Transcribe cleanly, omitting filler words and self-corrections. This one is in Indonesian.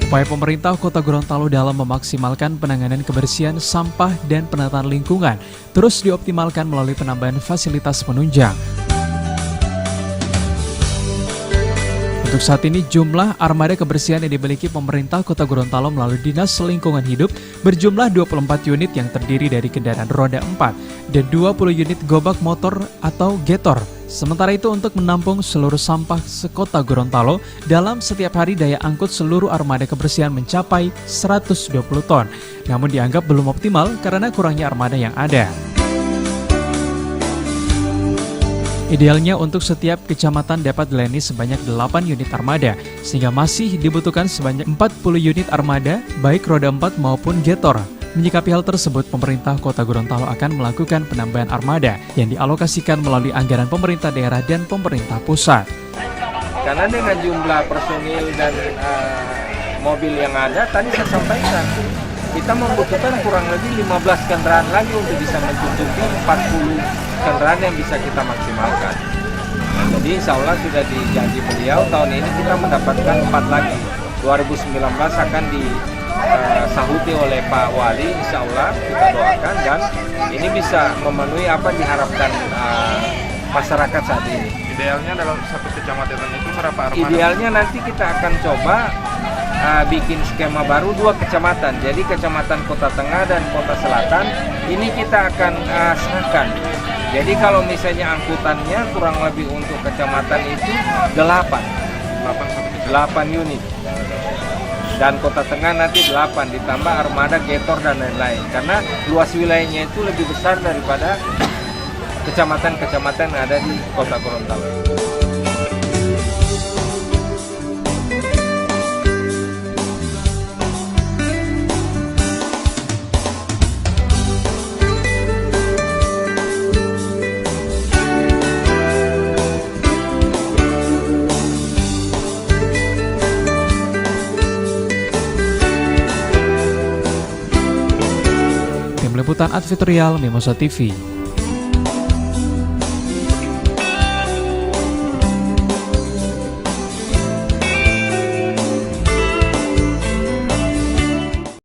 Upaya pemerintah Kota Gorontalo dalam memaksimalkan penanganan kebersihan sampah dan penataan lingkungan terus dioptimalkan melalui penambahan fasilitas penunjang. Untuk saat ini, jumlah armada kebersihan yang dimiliki pemerintah Kota Gorontalo melalui Dinas Lingkungan Hidup berjumlah 24 unit yang terdiri dari kendaraan roda 4 dan 20 unit gobak motor atau getor. Sementara itu, untuk menampung seluruh sampah sekota Gorontalo, dalam setiap hari daya angkut seluruh armada kebersihan mencapai 120 ton. Namun dianggap belum optimal karena kurangnya armada yang ada. Idealnya untuk setiap kecamatan dapat dilayani sebanyak 8 unit armada, sehingga masih dibutuhkan sebanyak 40 unit armada, baik roda 4 maupun getor. Menyikapi hal tersebut, pemerintah Kota Gorontalo akan melakukan penambahan armada yang dialokasikan melalui anggaran pemerintah daerah dan pemerintah pusat. Karena dengan jumlah personil dan mobil yang ada, tadi saya sampaikan, kita membutuhkan kurang lebih 15 kendaraan lagi untuk bisa mencukupi 40 kendaraan yang bisa kita maksimalkan. Jadi insya Allah sudah dijanji beliau, tahun ini kita mendapatkan 4 lagi. 2019 akan disahuti oleh Pak Wali, insya Allah kita doakan, dan ini bisa memenuhi apa diharapkan masyarakat saat ini. Idealnya dalam satu kecamatan itu berapa armada? Idealnya nanti kita akan coba bikin skema baru 2 kecamatan. Jadi kecamatan Kota Tengah dan Kota Selatan ini kita akan serahkan. Jadi kalau misalnya angkutannya kurang lebih untuk kecamatan itu 8 unit. Dan Kota Tengah nanti 8, ditambah armada, getor, dan lain-lain. Karena luas wilayahnya itu lebih besar daripada kecamatan-kecamatan yang ada di Kota Gorontalo. Tim Liputan Advitorial Mimosa TV.